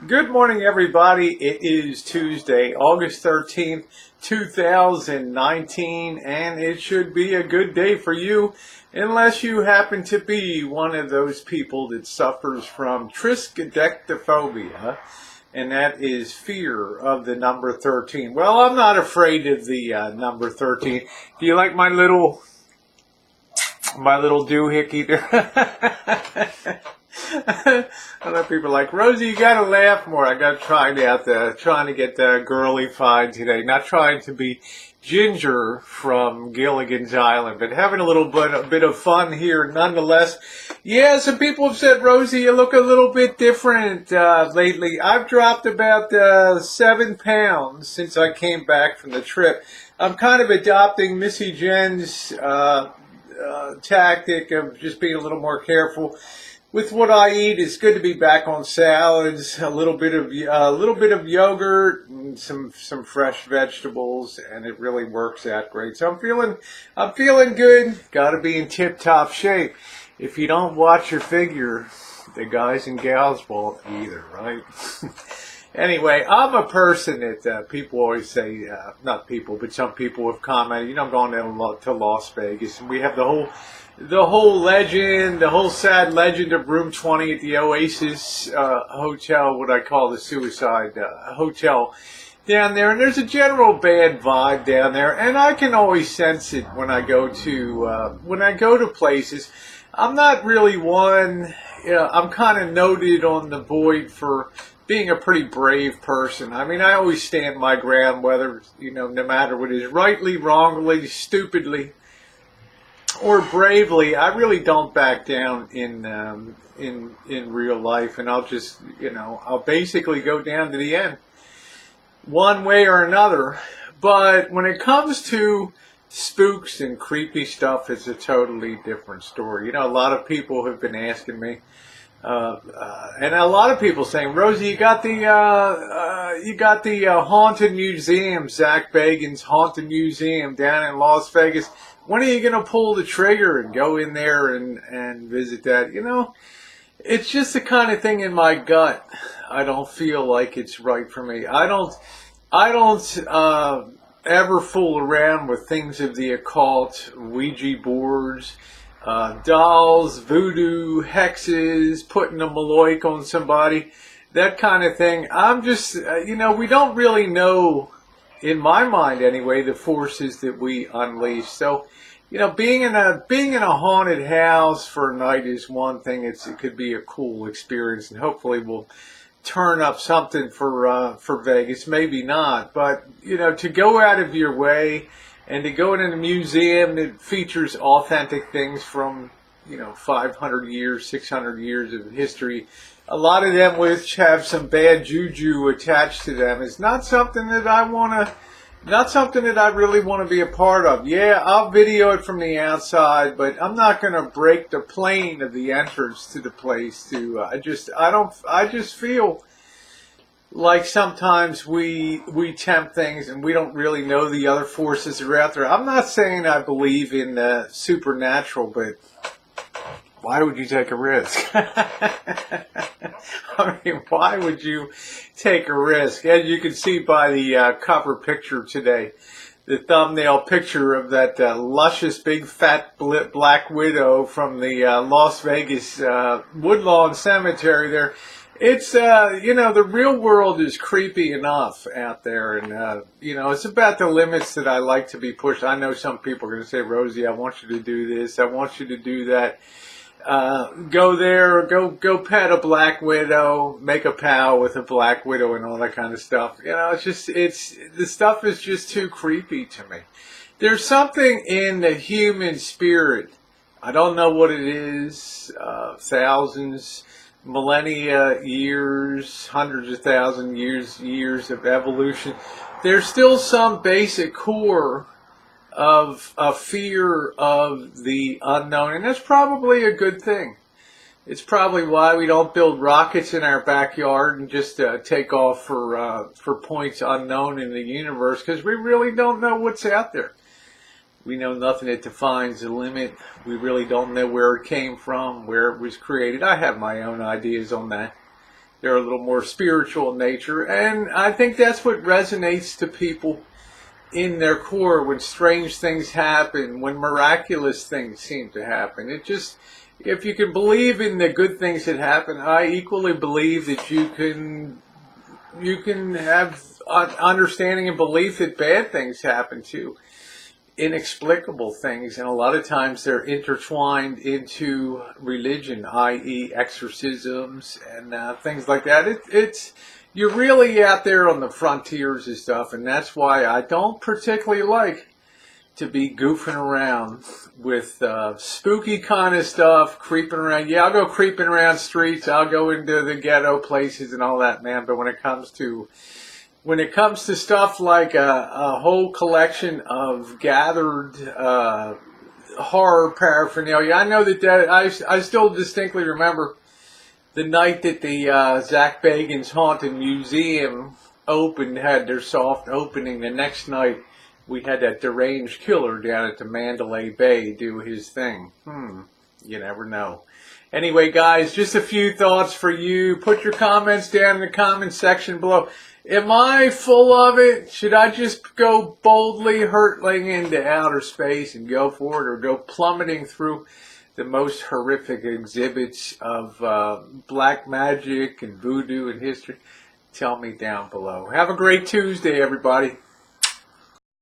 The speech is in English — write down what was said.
Good morning, everybody. It is Tuesday, August 13th, 2019, and it should be a good day for you, unless you happen to be one of those people that suffers from triskaidekaphobia, and that is fear of the number 13. Well, I'm not afraid of the number 13. Do you like my little doohickey there? I know people are like, Rosie, you gotta laugh more. I got trying to get girly fine today. Not trying to be Ginger from Gilligan's Island, but having a bit of fun here nonetheless. Yeah, some people have said, Rosie, you look a little bit different lately. I've dropped about 7 pounds since I came back from the trip. I'm kind of adopting Missy Jenn's tactic of just being a little more careful with what I eat. It's good to be back on salads, a little bit of yogurt, and some fresh vegetables, and it really works out great. So I'm feeling good. Got to be in tip-top shape. If you don't watch your figure, the guys and gals won't either, right? Anyway, I'm a person that people always say, not people, but some people have commented, I'm going to Las Vegas, and we have the whole sad legend of Room 20 at the Oasis Hotel, what I call the suicide hotel down there. And there's a general bad vibe down there, and I can always sense it when I go to places. I'm not really one. I'm kind of noted on the Void for being a pretty brave person. I mean, I always stand my ground, whether no matter what it is, rightly, wrongly, stupidly, or bravely. I really don't back down in real life, and I'll just I'll basically go down to the end, one way or another. But when it comes to spooks and creepy stuff, it's a totally different story. A lot of people have been asking me, and a lot of people saying, Rosie, you got the haunted museum, Zach Bagans' haunted museum down in Las Vegas. When are you going to pull the trigger and go in there and visit that? It's just the kind of thing in my gut. I don't feel like it's right for me. I don't ever fool around with things of the occult, Ouija boards, dolls, voodoo, hexes, putting a maloik on somebody, that kind of thing. I'm just, we don't really know, in my mind anyway, the forces that we unleash. So, being in a haunted house for a night is one thing. It could be a cool experience, and hopefully we'll turn up something for Vegas. Maybe not, but to go out of your way and to go in a museum that features authentic things from 500 years, 600 years of history, a lot of them which have some bad juju attached to them, is not something that I really want to be a part of. Yeah, I'll video it from the outside, but I'm not going to break the plane of the entrance to the place. I just feel like sometimes we tempt things and we don't really know the other forces that are out there. I'm not saying I believe in the supernatural, but why would you take a risk? I mean, why would you take a risk? As you can see by the cover picture today, the thumbnail picture of that luscious, big, fat black widow from the Las Vegas Woodlawn Cemetery there. It's, the real world is creepy enough out there, and, it's about the limits that I like to be pushed. I know some people are going to say, Rosie, I want you to do this, I want you to do that. Go there, go pet a black widow, make a pal with a black widow, and all that kind of stuff. The stuff is just too creepy to me. There's something in the human spirit. I don't know what it is. Thousands, millennia, years, hundreds of thousand years of evolution. There's still some basic core of a fear of the unknown, and that's probably a good thing. It's probably why we don't build rockets in our backyard and just take off for points unknown in the universe, because we really don't know what's out there. We know nothing that defines the limit. We really don't know where it came from, where it was created. I have my own ideas on that. They're a little more spiritual in nature. And I think that's what resonates to people in their core when strange things happen, when miraculous things seem to happen. It just, if you can believe in the good things that happen, I equally believe that you can have understanding and belief that bad things happen too. Inexplicable things, and a lot of times they're intertwined into religion, i.e. exorcisms and things like that. It's you're really out there on the frontiers and stuff, and that's why I don't particularly like to be goofing around with spooky kind of stuff, creeping around. Yeah, I'll go creeping around streets, I'll go into the ghetto places and all that, man, but when it comes to stuff like a whole collection of gathered horror paraphernalia, I know that I still distinctly remember the night that the Zach Bagans Haunted Museum opened, had their soft opening. The next night, we had that deranged killer down at the Mandalay Bay do his thing. You never know. Anyway, guys, just a few thoughts for you. Put your comments down in the comment section below. Am I full of it? Should I just go boldly hurtling into outer space and go for it, or go plummeting through the most horrific exhibits of black magic and voodoo and history? Tell me down below. Have a great Tuesday, everybody.